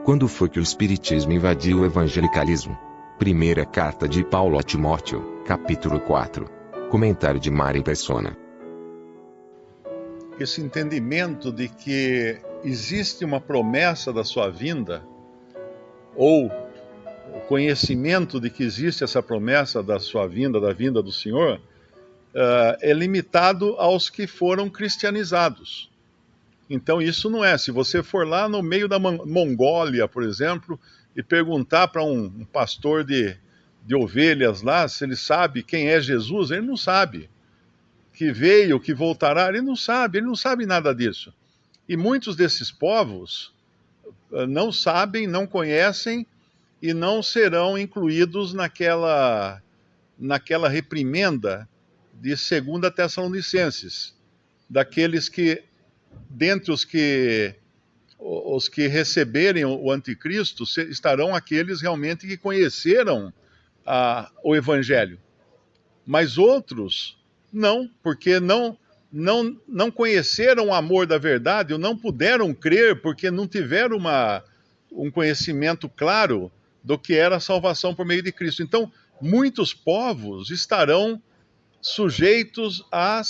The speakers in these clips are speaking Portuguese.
Quando foi que o Espiritismo invadiu o evangelicalismo? Primeira carta de Paulo a Timóteo, capítulo 4. Comentário de Mari Persona. Esse entendimento de que existe uma promessa da sua vinda, ou o conhecimento de que existe essa promessa da sua vinda, da vinda do Senhor, é limitado aos que foram cristianizados. Então isso não é. Se você for lá no meio da Mongólia, por exemplo, e perguntar para um pastor de ovelhas lá se ele sabe quem é Jesus, ele não sabe. Que veio, que voltará, ele não sabe nada disso. E muitos desses povos não sabem, não conhecem e não serão incluídos naquela reprimenda de 2 Tessalonicenses, daqueles que, dentre os que receberem o anticristo, estarão aqueles realmente que conheceram o Evangelho. Mas outros não, porque não conheceram o amor da verdade, ou não puderam crer, porque não tiveram um conhecimento claro do que era a salvação por meio de Cristo. Então, muitos povos estarão sujeitos a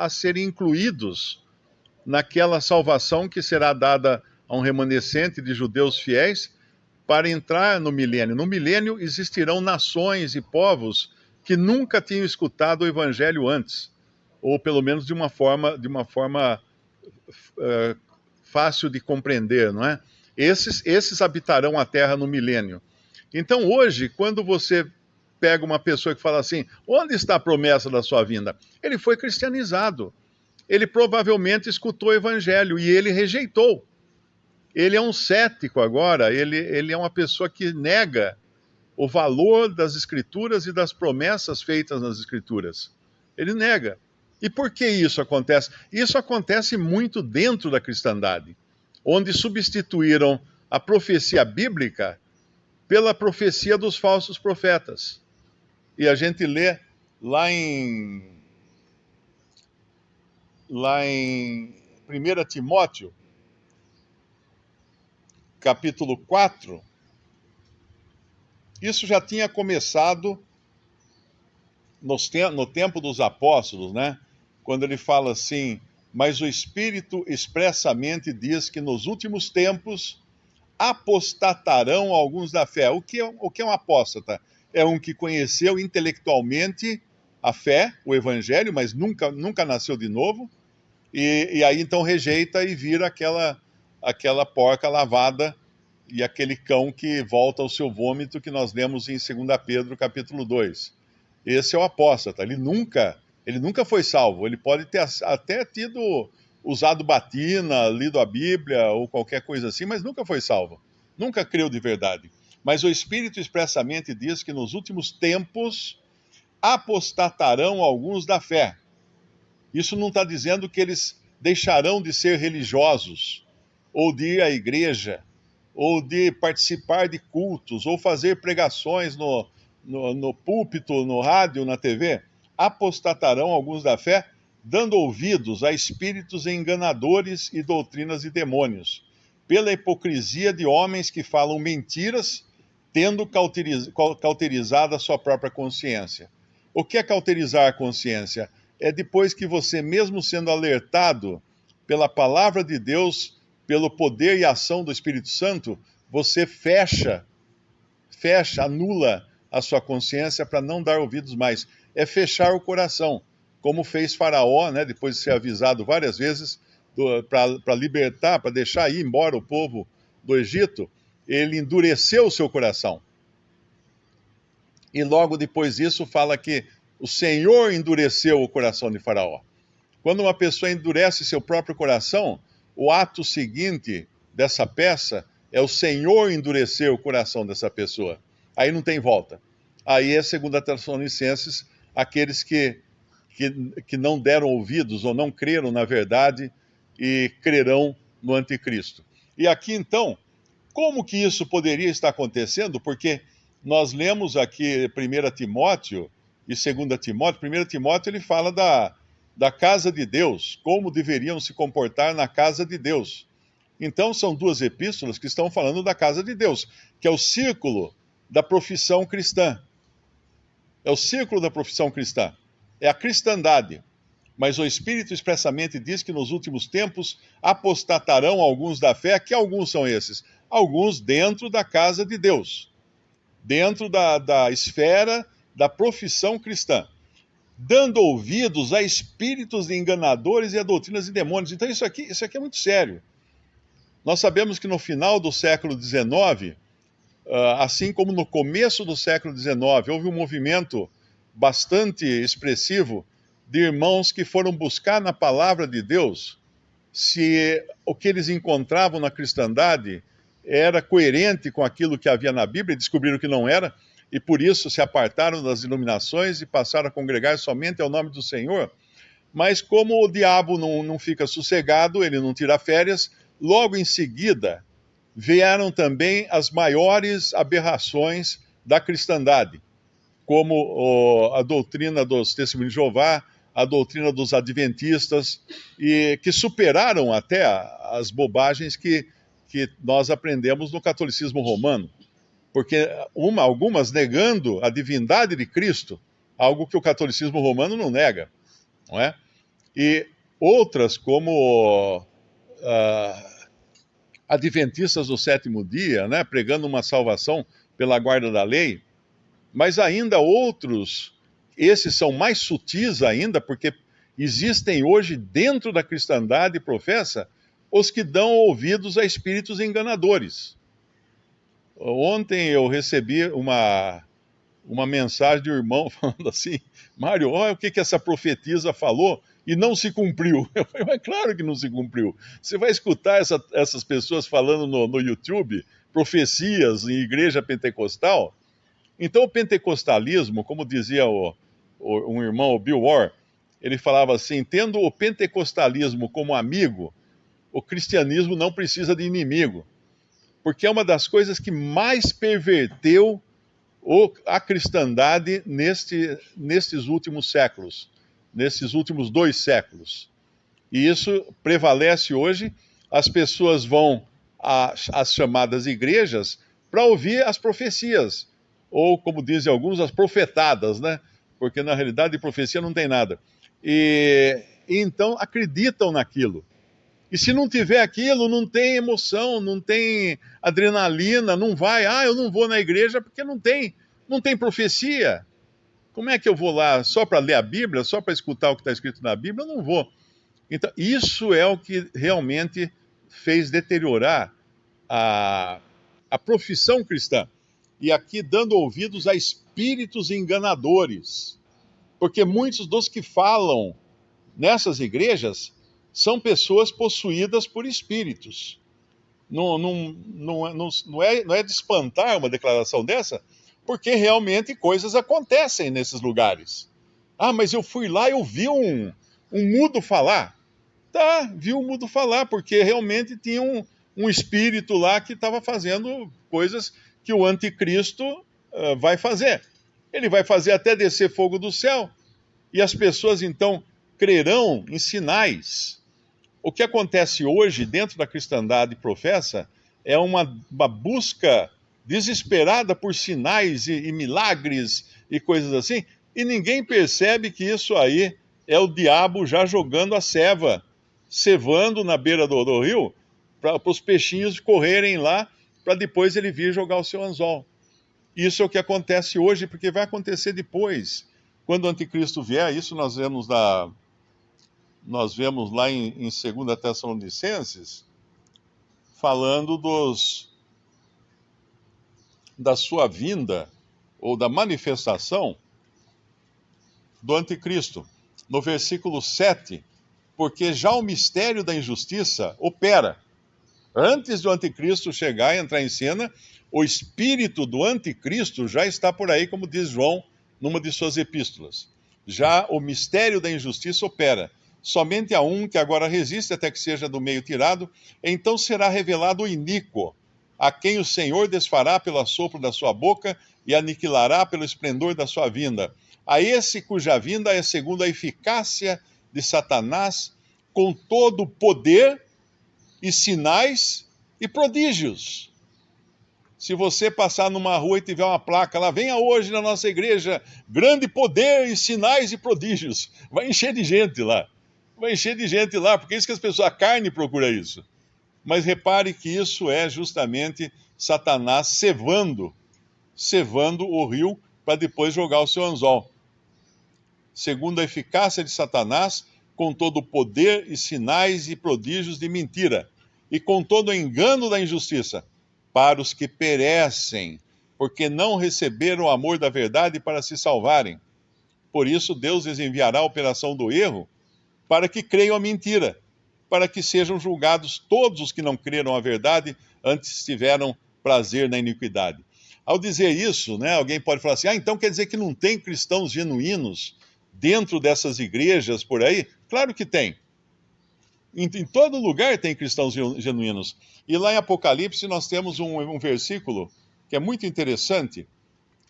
serem incluídos naquela salvação que será dada a um remanescente de judeus fiéis para entrar no milênio. No milênio existirão nações e povos que nunca tinham escutado o evangelho antes, ou pelo menos de uma forma fácil de compreender, não é? Esses habitarão a terra no milênio. Então hoje, quando você pega uma pessoa que fala assim, onde está a promessa da sua vinda? Ele foi cristianizado. Ele provavelmente escutou o evangelho e ele rejeitou. Ele é um cético agora, ele é uma pessoa que nega o valor das escrituras e das promessas feitas nas escrituras. Ele nega. E por que isso acontece? Isso acontece muito dentro da cristandade, onde substituíram a profecia bíblica pela profecia dos falsos profetas. E a gente lê lá em 1 Timóteo, capítulo 4, isso já tinha começado no tempo dos apóstolos, né? Quando ele fala assim, mas o Espírito expressamente diz que nos últimos tempos apostatarão alguns da fé. O que é um apóstata? É um que conheceu intelectualmente a fé, o Evangelho, mas nunca nasceu de novo, e aí então rejeita e vira aquela porca lavada e aquele cão que volta ao seu vômito que nós lemos em 2 Pedro capítulo 2. Esse é o apóstata, ele nunca foi salvo, ele pode ter até usado batina, lido a Bíblia ou qualquer coisa assim, mas nunca foi salvo, nunca creu de verdade. Mas o Espírito expressamente diz que nos últimos tempos apostatarão alguns da fé. Isso não está dizendo que eles deixarão de ser religiosos, ou de ir à igreja, ou de participar de cultos, ou fazer pregações no púlpito, no rádio, na TV. Apostatarão alguns da fé, dando ouvidos a espíritos enganadores e doutrinas de demônios, pela hipocrisia de homens que falam mentiras, tendo cauterizado a sua própria consciência. O que é cauterizar a consciência? É depois que você, mesmo sendo alertado pela palavra de Deus, pelo poder e ação do Espírito Santo, você anula a sua consciência para não dar ouvidos mais. É fechar o coração, como fez Faraó, né, depois de ser avisado várias vezes, para libertar, para deixar ir embora o povo do Egito, ele endureceu o seu coração. E logo depois disso fala que o Senhor endureceu o coração de Faraó. Quando uma pessoa endurece seu próprio coração, o ato seguinte dessa peça é o Senhor endurecer o coração dessa pessoa. Aí não tem volta. Aí é 2 Tessalonicenses, aqueles que não deram ouvidos ou não creram na verdade e crerão no anticristo. E aqui então, como que isso poderia estar acontecendo? Porque nós lemos aqui 1 Timóteo e 2 Timóteo. 1 Timóteo ele fala da casa de Deus, como deveriam se comportar na casa de Deus. Então, são duas epístolas que estão falando da casa de Deus, que é o círculo da profissão cristã. É o círculo da profissão cristã. É a cristandade. Mas o Espírito expressamente diz que nos últimos tempos apostatarão alguns da fé. Que alguns são esses? Alguns dentro da casa de Deus, dentro da esfera da profissão cristã, dando ouvidos a espíritos enganadores e a doutrinas de demônios. Então isso aqui é muito sério. Nós sabemos que no final do século XIX, assim como no começo do século XIX, houve um movimento bastante expressivo de irmãos que foram buscar na palavra de Deus se o que eles encontravam na cristandade era coerente com aquilo que havia na Bíblia, e descobriram que não era, e por isso se apartaram das iluminações e passaram a congregar somente ao nome do Senhor. Mas como o diabo não fica sossegado, ele não tira férias, logo em seguida vieram também as maiores aberrações da cristandade, como a doutrina dos Testemunhos de Jeová, a doutrina dos adventistas, e que superaram até as bobagens que nós aprendemos no catolicismo romano. Porque algumas negando a divindade de Cristo, algo que o catolicismo romano não nega, não é? E outras, como adventistas do sétimo dia, né, pregando uma salvação pela guarda da lei, mas ainda outros, esses são mais sutis ainda, porque existem hoje dentro da cristandade, professa, os que dão ouvidos a espíritos enganadores. Ontem eu recebi uma mensagem de um irmão falando assim: Mário, olha o que essa profetisa falou e não se cumpriu. Eu falei, mas claro que não se cumpriu. Você vai escutar essas pessoas falando no YouTube, profecias em igreja pentecostal? Então o pentecostalismo, como dizia um irmão, o Bill Orr, ele falava assim: tendo o pentecostalismo como amigo, o cristianismo não precisa de inimigo, porque é uma das coisas que mais perverteu a cristandade nestes últimos séculos, nesses últimos 2 séculos. E isso prevalece hoje. As pessoas vão às chamadas igrejas para ouvir as profecias, ou, como dizem alguns, as profetadas, né? Porque na realidade de profecia não tem nada. E então acreditam naquilo. E se não tiver aquilo, não tem emoção, não tem adrenalina, não vai. Eu não vou na igreja porque não tem profecia. Como é que eu vou lá só para ler a Bíblia, só para escutar o que está escrito na Bíblia? Eu não vou. Então, isso é o que realmente fez deteriorar a profissão cristã. E aqui dando ouvidos a espíritos enganadores. Porque muitos dos que falam nessas igrejas são pessoas possuídas por espíritos. Não é de espantar uma declaração dessa, porque realmente coisas acontecem nesses lugares. Mas eu fui lá e eu vi um mudo falar. Tá, vi um mudo falar, porque realmente tinha um espírito lá que estava fazendo coisas que o anticristo vai fazer. Ele vai fazer até descer fogo do céu, e as pessoas então crerão em sinais. O que acontece hoje dentro da cristandade professa é uma busca desesperada por sinais e milagres e coisas assim, e ninguém percebe que isso aí é o diabo já jogando a ceva, cevando na beira do rio, para os peixinhos correrem lá, para depois ele vir jogar o seu anzol. Isso é o que acontece hoje, porque vai acontecer depois. Quando o anticristo vier, isso nós vemos lá em 2 Tessalonicenses, falando da sua vinda, ou da manifestação do anticristo. No versículo 7, porque já o mistério da injustiça opera. Antes do anticristo chegar e entrar em cena, o espírito do anticristo já está por aí, como diz João numa de suas epístolas. Já o mistério da injustiça opera. Somente há um que agora resiste até que seja do meio tirado, então será revelado o iníquo, a quem o Senhor desfará pelo assopro da sua boca e aniquilará pelo esplendor da sua vinda. A esse cuja vinda é segundo a eficácia de Satanás, com todo o poder e sinais e prodígios. Se você passar numa rua e tiver uma placa lá, venha hoje na nossa igreja, grande poder e sinais e prodígios. Vai encher de gente lá. Vai encher de gente lá, porque é isso que as pessoas, a carne procura isso. Mas repare que isso é justamente Satanás cevando o rio para depois jogar o seu anzol. Segundo a eficácia de Satanás, com todo o poder e sinais e prodígios de mentira, e com todo o engano da injustiça, para os que perecem, porque não receberam o amor da verdade para se salvarem. Por isso, Deus lhes enviará a operação do erro, para que creiam a mentira, para que sejam julgados todos os que não creram a verdade, antes tiveram prazer na iniquidade. Ao dizer isso, né, alguém pode falar assim, então quer dizer que não tem cristãos genuínos dentro dessas igrejas por aí? Claro que tem. Em todo lugar tem cristãos genuínos. E lá em Apocalipse nós temos um versículo que é muito interessante,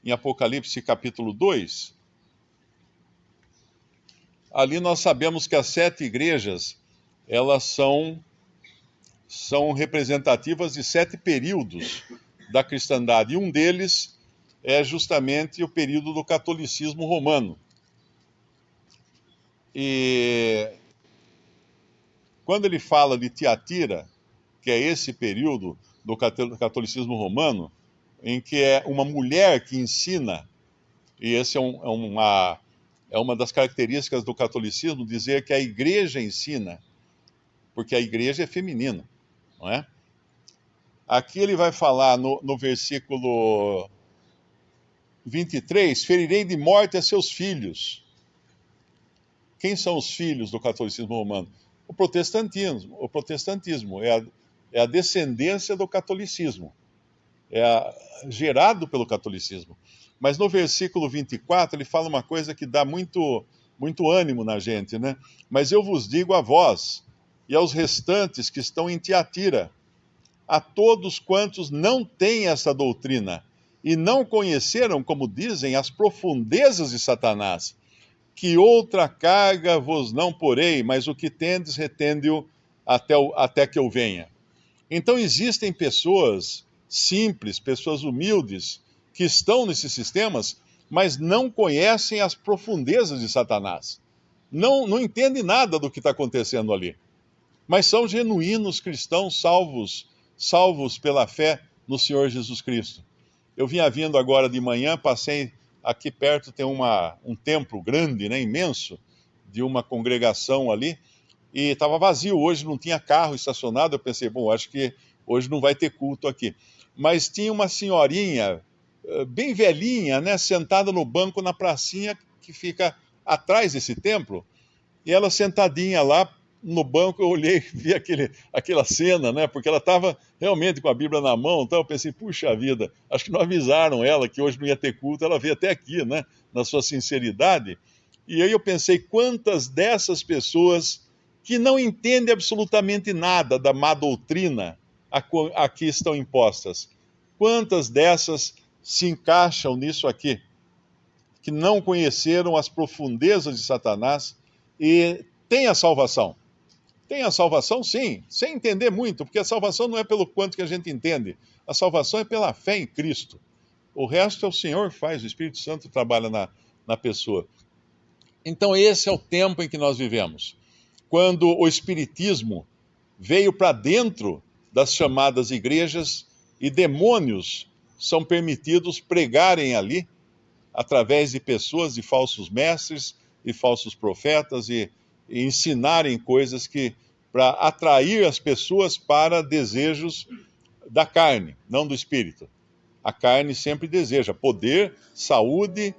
em Apocalipse capítulo 2. Ali nós sabemos que as 7 igrejas, elas são representativas de 7 períodos da cristandade. E um deles é justamente o período do catolicismo romano. E quando ele fala de Tiatira, que é esse período do catolicismo romano, em que é uma mulher que ensina, e esse é uma das características do catolicismo, dizer que a igreja ensina, porque a igreja é feminina, não é? Aqui ele vai falar no versículo 23, ferirei de morte a seus filhos. Quem são os filhos do catolicismo romano? O protestantismo é a descendência do catolicismo, gerado pelo catolicismo. Mas no versículo 24 ele fala uma coisa que dá muito, muito ânimo na gente, né? Mas eu vos digo a vós e aos restantes que estão em Tiatira, a todos quantos não têm essa doutrina e não conheceram, como dizem, as profundezas de Satanás, que outra carga vos não porei, mas o que tendes, retende-o até que eu venha. Então existem pessoas simples, pessoas humildes, que estão nesses sistemas, mas não conhecem as profundezas de Satanás. Não entendem nada do que está acontecendo ali. Mas são genuínos cristãos salvos pela fé no Senhor Jesus Cristo. Eu vinha vindo agora de manhã, passei aqui perto, tem um templo grande, né, imenso, de uma congregação ali, e estava vazio hoje, não tinha carro estacionado. Eu pensei, bom, acho que hoje não vai ter culto aqui. Mas tinha uma senhorinha, bem velhinha, né, sentada no banco na pracinha que fica atrás desse templo, e ela sentadinha lá no banco, eu olhei, vi aquela cena, né, porque ela estava realmente com a Bíblia na mão, então eu pensei, puxa vida, acho que não avisaram ela que hoje não ia ter culto, ela veio até aqui, né, na sua sinceridade. E aí eu pensei, quantas dessas pessoas que não entendem absolutamente nada da má doutrina aqui estão impostas, quantas dessas se encaixam nisso aqui, que não conheceram as profundezas de Satanás e têm a salvação? Tem a salvação, sim, sem entender muito, porque a salvação não é pelo quanto que a gente entende, a salvação é pela fé em Cristo. O resto é o Senhor faz, o Espírito Santo trabalha na pessoa. Então esse é o tempo em que nós vivemos, quando o Espiritismo veio para dentro das chamadas igrejas e demônios são permitidos pregarem ali, através de pessoas, de falsos mestres e falsos profetas, e ensinarem coisas para atrair as pessoas para desejos da carne, não do espírito. A carne sempre deseja poder, saúde,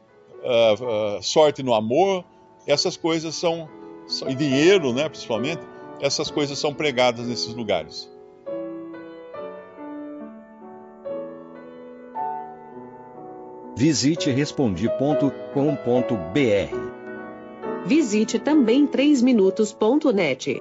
sorte no amor, essas coisas e dinheiro, né, principalmente, essas coisas são pregadas nesses lugares. Visite Respondi.com.br. Visite também 3minutos.net.